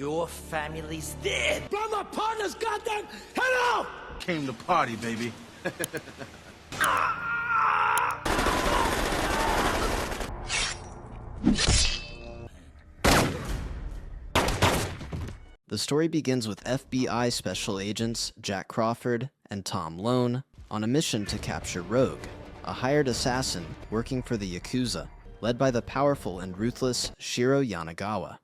Your family's dead. Blow my partner's goddamn head off! Came to party, baby. The story begins with FBI special agents Jack Crawford and Tom Lone on a mission to capture Rogue, a hired assassin working for the Yakuza, led by the powerful and ruthless Shiro Yanagawa.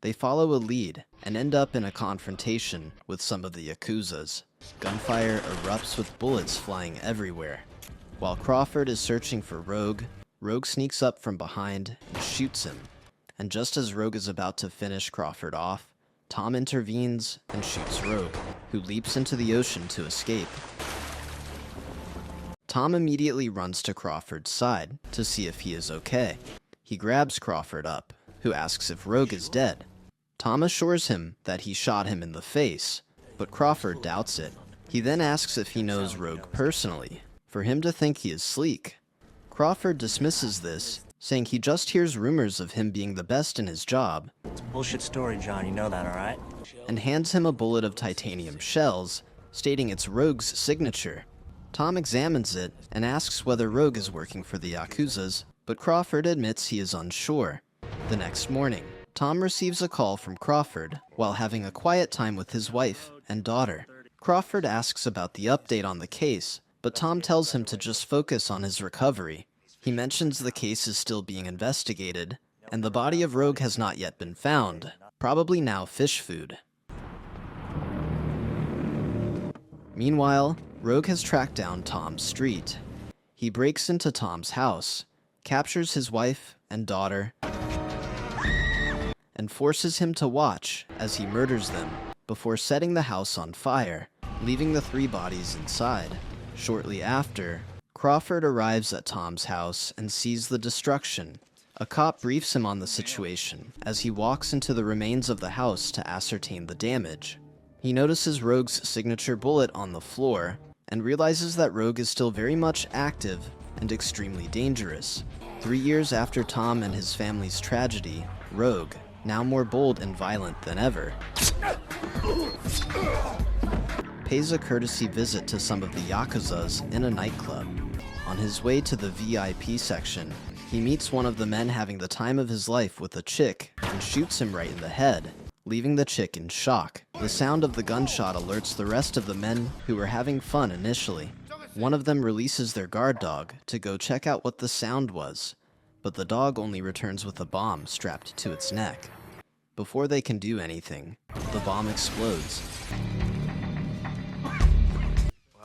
They follow a lead and end up in a confrontation with some of the Yakuzas. Gunfire erupts with bullets flying everywhere. While Crawford is searching for Rogue, Rogue sneaks up from behind and shoots him. And just as Rogue is about to finish Crawford off, Tom intervenes and shoots Rogue, who leaps into the ocean to escape. Tom immediately runs to Crawford's side to see if he is okay. He grabs Crawford up, who asks if Rogue is dead. Tom assures him that he shot him in the face, but Crawford doubts it. He then asks if he knows Rogue personally, for him to think he is sleek. Crawford dismisses this, saying he just hears rumors of him being the best in his job. It's a bullshit story, John. You know that, all right? And hands him a bullet of titanium shells, stating it's Rogue's signature. Tom examines it and asks whether Rogue is working for the Yakuzas, but Crawford admits he is unsure. The next morning, Tom receives a call from Crawford while having a quiet time with his wife and daughter. Crawford asks about the update on the case, but Tom tells him to just focus on his recovery. He mentions the case is still being investigated, and the body of Rogue has not yet been found, probably now fish food. Meanwhile, Rogue has tracked down Tom Street. He breaks into Tom's house, captures his wife and daughter, and forces him to watch as he murders them before setting the house on fire, leaving the 3 bodies inside. Shortly after, Crawford arrives at Tom's house and sees the destruction. A cop briefs him on the situation as he walks into the remains of the house to ascertain the damage. He notices Rogue's signature bullet on the floor and realizes that Rogue is still very much active and extremely dangerous. 3 years after Tom and his family's tragedy, Rogue, now more bold and violent than ever, pays a courtesy visit to some of the Yakuzas in a nightclub. On his way to the VIP section, he meets one of the men having the time of his life with a chick and shoots him right in the head, leaving the chick in shock. The sound of the gunshot alerts the rest of the men who were having fun initially. One of them releases their guard dog to go check out what the sound was, but the dog only returns with a bomb strapped to its neck. Before they can do anything, the bomb explodes.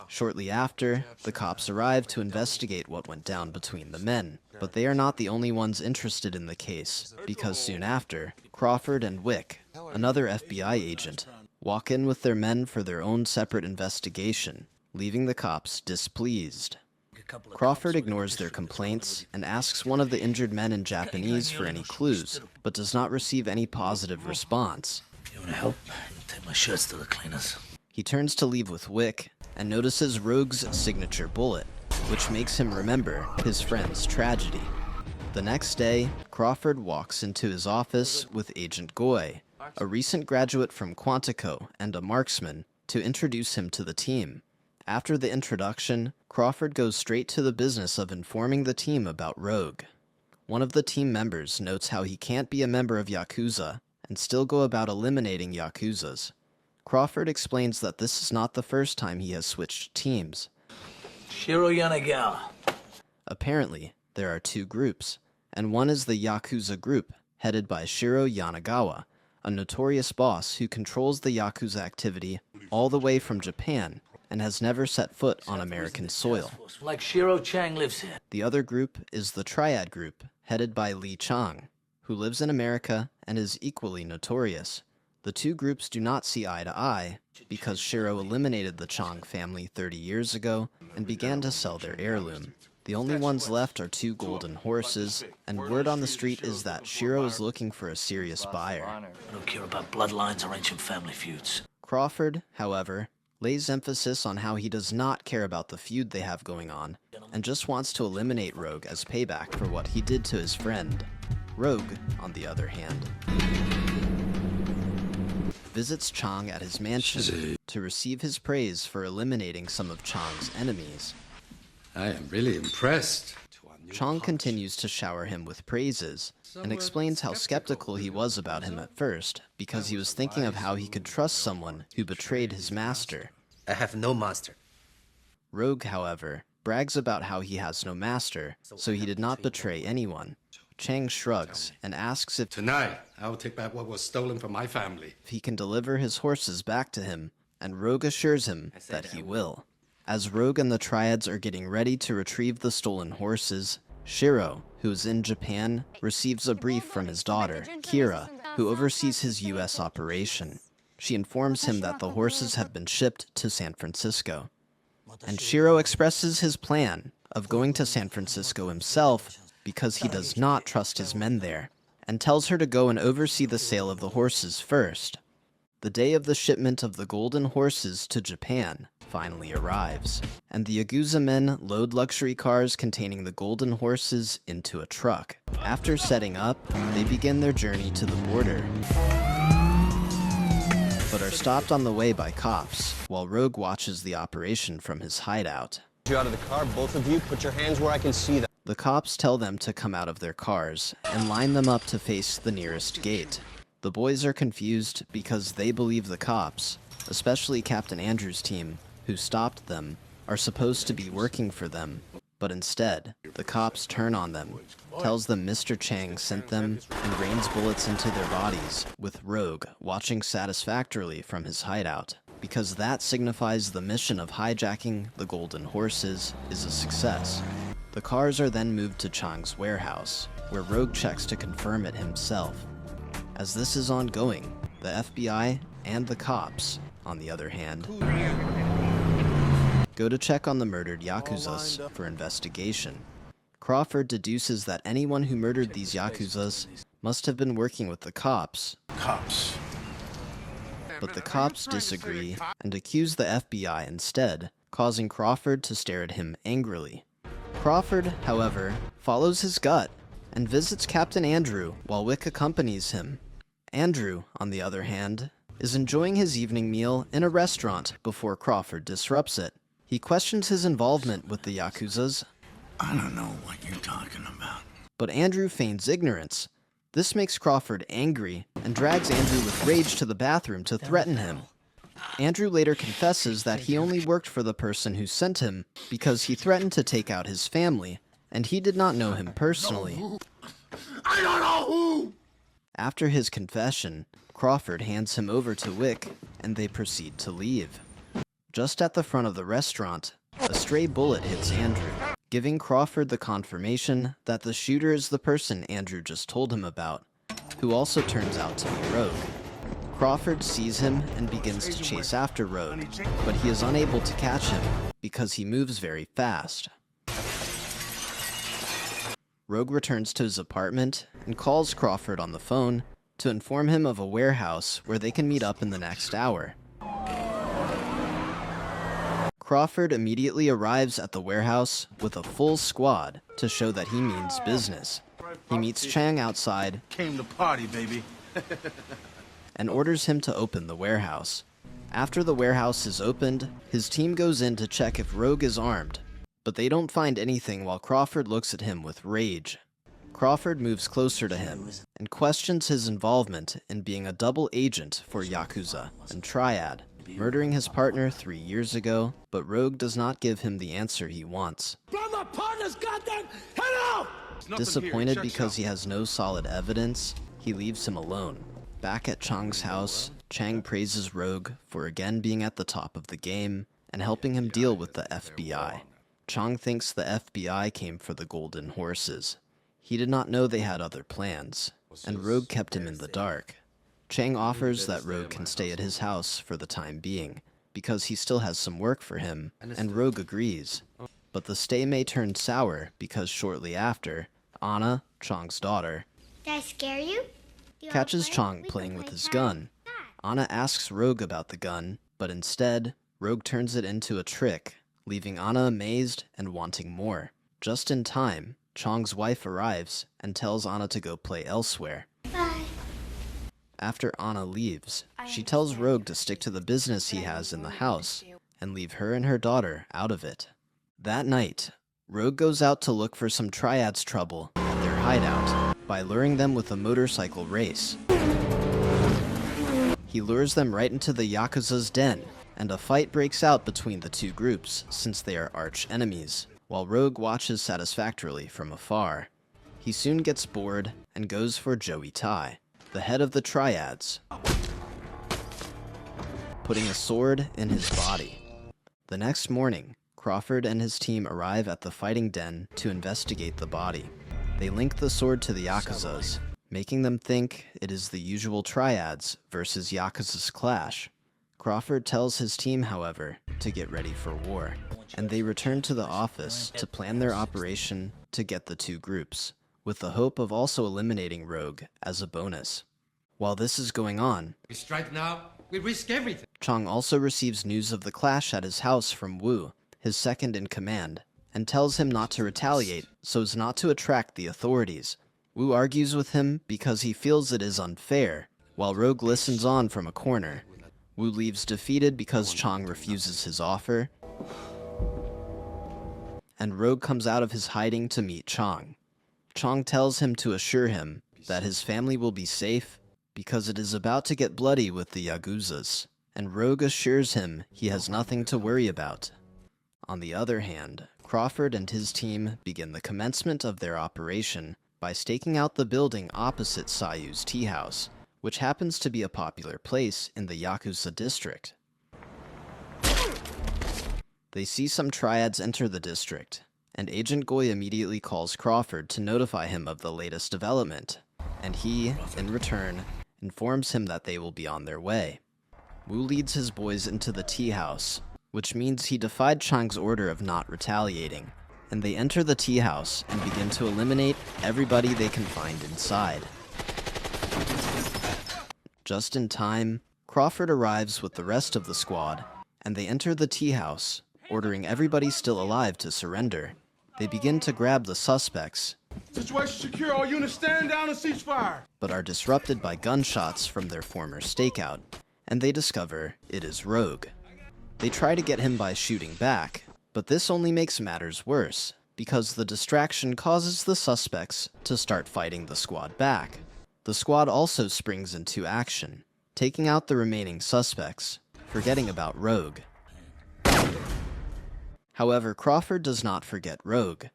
Shortly after, the cops arrive to investigate what went down between the men, but they are not the only ones interested in the case, because soon after, Crawford and Wick, another FBI agent, walk in with their men for their own separate investigation, leaving the cops displeased. Crawford ignores their complaints and asks one of the injured men in Japanese for any clues, but does not receive any positive response. You want to help? Take my shirts to the cleaners. He turns to leave with Wick and notices Rogue's signature bullet, which makes him remember his friend's tragedy. The next day, Crawford walks into his office with Agent Goy, a recent graduate from Quantico and a marksman, to introduce him to the team. After the introduction, Crawford goes straight to the business of informing the team about Rogue. One of the team members notes how he can't be a member of Yakuza and still go about eliminating Yakuzas. Crawford explains that this is not the first time he has switched teams. Shiro Yanagawa. Apparently, there are 2 groups, and one is the Yakuza group, headed by Shiro Yanagawa, a notorious boss who controls the Yakuza activity all the way from Japan and has never set foot on American soil. Like Shiro Chang lives here. The other group is the Triad group, headed by Lee Chang, who lives in America and is equally notorious. The 2 groups do not see eye to eye because Shiro eliminated the Chang family 30 years ago and began to sell their heirloom. The only ones left are 2 golden horses, and word on the street is that Shiro is looking for a serious buyer. I don't care about bloodlines or ancient family feuds. Crawford, however, lays emphasis on how he does not care about the feud they have going on, and just wants to eliminate Rogue as payback for what he did to his friend. Rogue, on the other hand, visits Chang at his mansion to receive his praise for eliminating some of Chang's enemies. I am really impressed. Chang continues to shower him with praises and explains how skeptical he was about him at first because he was thinking of how he could trust someone who betrayed his master. I have no master. Rogue, however, brags about how he has no master, so he did not betray anyone. Chang shrugs and asks if Tonight, I will take back what was stolen from my family. he can deliver his horses back to him, and Rogue assures him that he will. As Rogue and the Triads are getting ready to retrieve the stolen horses, Shiro, who is in Japan, receives a brief from his daughter, Kira, who oversees his U.S. operation. She informs him that the horses have been shipped to San Francisco. And Shiro expresses his plan of going to San Francisco himself because he does not trust his men there, and tells her to go and oversee the sale of the horses first. The day of the shipment of the golden horses to Japan finally arrives, and the Yakuza men load luxury cars containing the golden horses into a truck. After setting up, they begin their journey to the border, but are stopped on the way by cops, while Rogue watches the operation from his hideout. You out of the car, both of you. Put your hands where I can see them. The cops tell them to come out of their cars and line them up to face the nearest gate. The boys are confused because they believe the cops, especially Captain Andrew's team, who stopped them, are supposed to be working for them, but instead, the cops turn on them, tells them Mr. Chang sent them, and rains bullets into their bodies, with Rogue watching satisfactorily from his hideout, because that signifies the mission of hijacking the golden horses is a success. The cars are then moved to Chang's warehouse, where Rogue checks to confirm it himself. As this is ongoing, the FBI and the cops, on the other hand, go to check on the murdered Yakuzas for investigation. Crawford deduces that anyone who murdered these Yakuzas must have been working with the cops. But the cops disagree and accuse the FBI instead, causing Crawford to stare at him angrily. Crawford, however, follows his gut and visits Captain Andrew while Wick accompanies him. Andrew, on the other hand, is enjoying his evening meal in a restaurant before Crawford disrupts it. He questions his involvement with the Yakuzas. I don't know what you're talking about. But Andrew feigns ignorance. This makes Crawford angry and drags Andrew with rage to the bathroom to threaten him. Andrew later confesses that he only worked for the person who sent him because he threatened to take out his family, and he did not know him personally. I don't know who! After his confession, Crawford hands him over to Wick, and they proceed to leave. Just at the front of the restaurant, a stray bullet hits Andrew, giving Crawford the confirmation that the shooter is the person Andrew just told him about, who also turns out to be Rogue. Crawford sees him and begins to chase after Rogue, but he is unable to catch him because he moves very fast. Rogue returns to his apartment and calls Crawford on the phone to inform him of a warehouse where they can meet up in the next hour. Crawford immediately arrives at the warehouse with a full squad to show that he means business. He meets Chang outside Came to party, baby. and orders him to open the warehouse. After the warehouse is opened, his team goes in to check if Rogue is armed, but they don't find anything while Crawford looks at him with rage. Crawford moves closer to him and questions his involvement in being a double agent for Yakuza and Triad, murdering his partner 3 years ago, but Rogue does not give him the answer he wants. Blow my partner's goddamn head off! Disappointed because he has no solid evidence, he leaves him alone. Back at Chang's house, Chang praises Rogue for again being at the top of the game and helping him deal with the FBI. Chang thinks the FBI came for the golden horses. He did not know they had other plans, and Rogue kept him in the dark. Chang offers that Rogue can stay at his house for the time being, because he still has some work for him, and Rogue agrees. But the stay may turn sour because shortly after, Anna, Chang's daughter, Did I scare you? catches Chang playing with his gun. Anna asks Rogue about the gun, but instead, Rogue turns it into a trick, leaving Anna amazed and wanting more. Just in time, Chong's wife arrives and tells Anna to go play elsewhere. Bye. After Anna leaves, she tells Rogue to stick to the business he has in the house and leave her and her daughter out of it. That night, Rogue goes out to look for some Triads trouble at their hideout by luring them with a motorcycle race. He lures them right into the Yakuza's den, and a fight breaks out between the two groups since they are arch enemies, while Rogue watches satisfactorily from afar. He soon gets bored and goes for Joey Tai, the head of the Triads, putting a sword in his body. The next morning, Crawford and his team arrive at the fighting den to investigate the body. They link the sword to the Yakuzas, making them think it is the usual Triads versus Yakuza's clash. Crawford tells his team, however, to get ready for war, and they return to the office to plan their operation to get the two groups, with the hope of also eliminating Rogue as a bonus. While this is going on, We strike now, we risk everything. Chong also receives news of the clash at his house from Wu, his second in command, and tells him not to retaliate so as not to attract the authorities. Wu argues with him because he feels it is unfair, while Rogue listens on from a corner. Wu leaves defeated because Chong refuses his offer, and Rogue comes out of his hiding to meet Chong. Chong tells him to assure him that his family will be safe because it is about to get bloody with the Yakuzas, and Rogue assures him he has nothing to worry about. On the other hand, Crawford and his team begin the commencement of their operation by staking out the building opposite Sayu's tea house, which happens to be a popular place in the Yakuza district. They see some Triads enter the district, and Agent Goy immediately calls Crawford to notify him of the latest development, and he, in return, informs him that they will be on their way. Wu leads his boys into the tea house, which means he defied Chang's order of not retaliating, and they enter the tea house and begin to eliminate everybody they can find inside. Just in time, Crawford arrives with the rest of the squad, and they enter the tea house, ordering everybody still alive to surrender. They begin to grab the suspects, Situation secure. All units stand down and cease fire. but are disrupted by gunshots from their former stakeout, and they discover it is Rogue. They try to get him by shooting back, but this only makes matters worse, because the distraction causes the suspects to start fighting the squad back. The squad also springs into action, taking out the remaining suspects, forgetting about Rogue. However, Crawford does not forget Rogue.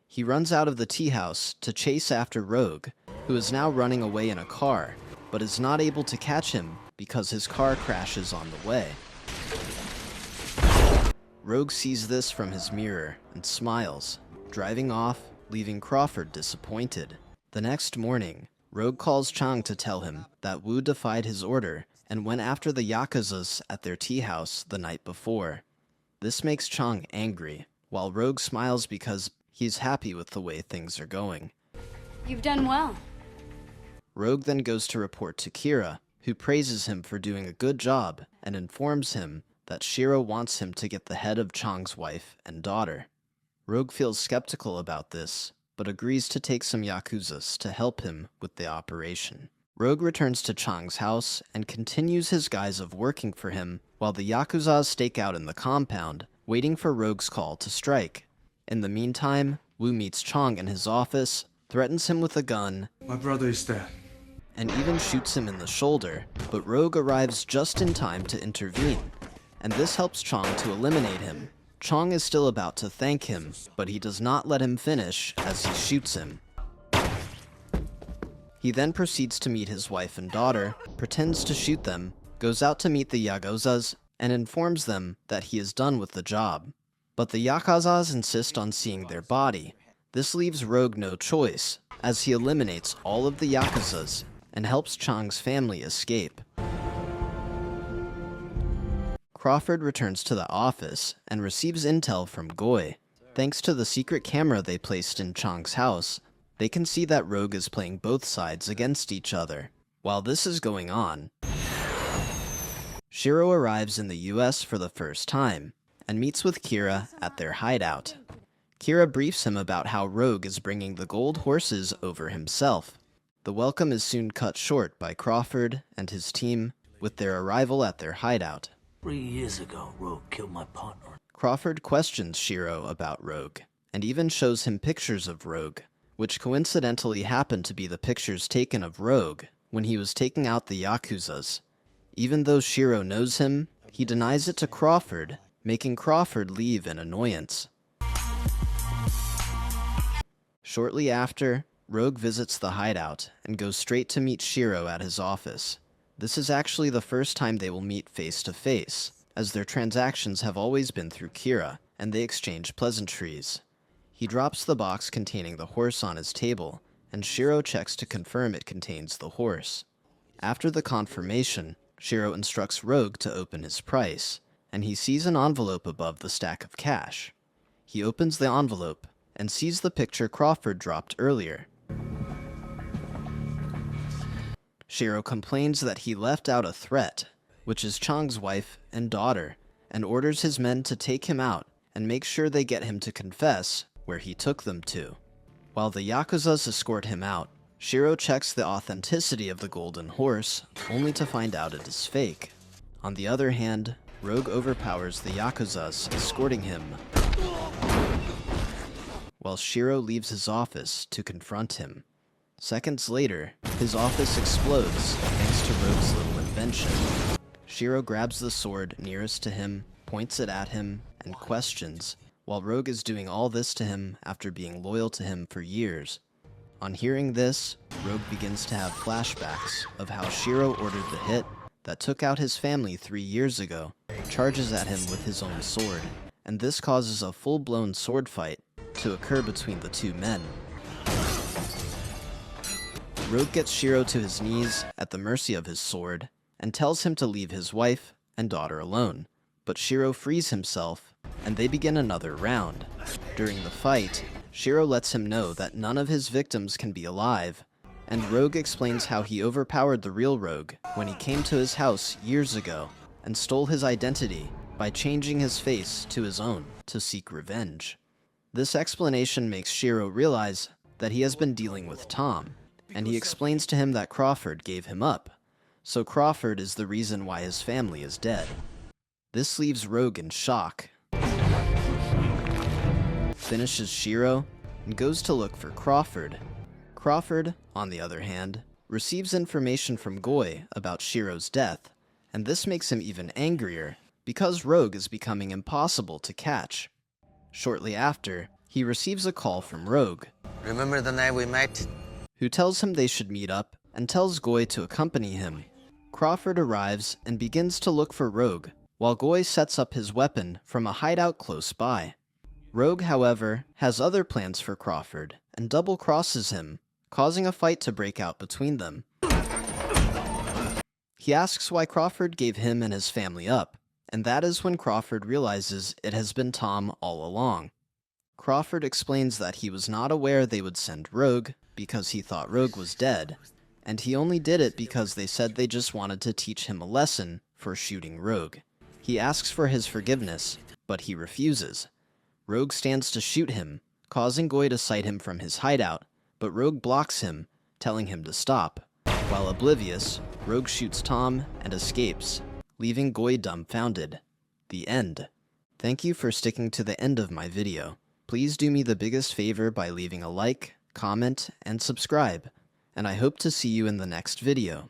He runs out of the tea house to chase after Rogue, who is now running away in a car, but is not able to catch him because his car crashes on the way. Rogue sees this from his mirror and smiles, driving off, leaving Crawford disappointed. The next morning, Rogue calls Chang to tell him that Wu defied his order and went after the Yakuzas at their tea house the night before. This makes Chang angry, while Rogue smiles because he's happy with the way things are going. You've done well. Rogue then goes to report to Kira, who praises him for doing a good job and informs him that Shiro wants him to get the head of Chang's wife and daughter. Rogue feels skeptical about this, but agrees to take some Yakuzas to help him with the operation. Rogue returns to Chang's house and continues his guise of working for him while the Yakuzas stake out in the compound, waiting for Rogue's call to strike. In the meantime, Wu meets Chang in his office, threatens him with a gun, My brother is dead. and even shoots him in the shoulder, but Rogue arrives just in time to intervene, and this helps Chang to eliminate him. Chang is still about to thank him, but he does not let him finish as he shoots him. He then proceeds to meet his wife and daughter, pretends to shoot them, goes out to meet the Yakuzas, and informs them that he is done with the job. But the Yakuzas insist on seeing their body. This leaves Rogue no choice, as he eliminates all of the Yakuzas and helps Chang's family escape. Crawford returns to the office and receives intel from Goy. Thanks to the secret camera they placed in Chang's house, they can see that Rogue is playing both sides against each other. While this is going on, Shiro arrives in the US for the first time and meets with Kira at their hideout. Kira briefs him about how Rogue is bringing the gold horses over himself. The welcome is soon cut short by Crawford and his team with their arrival at their hideout. 3 years ago, Rogue killed my partner. Crawford questions Shiro about Rogue, and even shows him pictures of Rogue, which coincidentally happen to be the pictures taken of Rogue when he was taking out the Yakuzas. Even though Shiro knows him, he denies it to Crawford, making Crawford leave in annoyance. Shortly after, Rogue visits the hideout and goes straight to meet Shiro at his office. This is actually the first time they will meet face to face, as their transactions have always been through Kira, and they exchange pleasantries. He drops the box containing the horse on his table, and Shiro checks to confirm it contains the horse. After the confirmation, Shiro instructs Rogue to open his price, and he sees an envelope above the stack of cash. He opens the envelope and sees the picture Crawford dropped earlier. Shiro complains that he left out a threat, which is Chang's wife and daughter, and orders his men to take him out and make sure they get him to confess where he took them to. While the Yakuzas escort him out, Shiro checks the authenticity of the golden horse, only to find out it is fake. On the other hand, Rogue overpowers the Yakuzas escorting him, while Shiro leaves his office to confront him. Seconds later, his office explodes thanks to Rogue's little invention. Shiro grabs the sword nearest to him, points it at him, and questions, while Rogue is doing all this to him after being loyal to him for years. On hearing this, Rogue begins to have flashbacks of how Shiro ordered the hit that took out his family 3 years ago, charges at him with his own sword, and this causes a full-blown sword fight to occur between the two men. Rogue gets Shiro to his knees at the mercy of his sword, and tells him to leave his wife and daughter alone, but Shiro frees himself, and they begin another round. During the fight, Shiro lets him know that none of his victims can be alive, and Rogue explains how he overpowered the real Rogue when he came to his house years ago and stole his identity by changing his face to his own to seek revenge. This explanation makes Shiro realize that he has been dealing with Tom, and he explains to him that Crawford gave him up, so Crawford is the reason why his family is dead. This leaves Rogue in shock, finishes Shiro, and goes to look for Crawford. Crawford, on the other hand, receives information from Goy about Shiro's death, and this makes him even angrier, because Rogue is becoming impossible to catch. Shortly after, he receives a call from Rogue. Remember the night we met? Who tells him they should meet up, and tells Goy to accompany him. Crawford arrives and begins to look for Rogue, while Goy sets up his weapon from a hideout close by. Rogue, however, has other plans for Crawford, and double-crosses him, causing a fight to break out between them. He asks why Crawford gave him and his family up, and that is when Crawford realizes it has been Tom all along. Crawford explains that he was not aware they would send Rogue because he thought Rogue was dead, and he only did it because they said they just wanted to teach him a lesson for shooting Rogue. He asks for his forgiveness, but he refuses. Rogue stands to shoot him, causing Goy to sight him from his hideout, but Rogue blocks him, telling him to stop. While oblivious, Rogue shoots Tom and escapes, leaving Goy dumbfounded. The end. Thank you for sticking to the end of my video. Please do me the biggest favor by leaving a like, comment, and subscribe, and I hope to see you in the next video.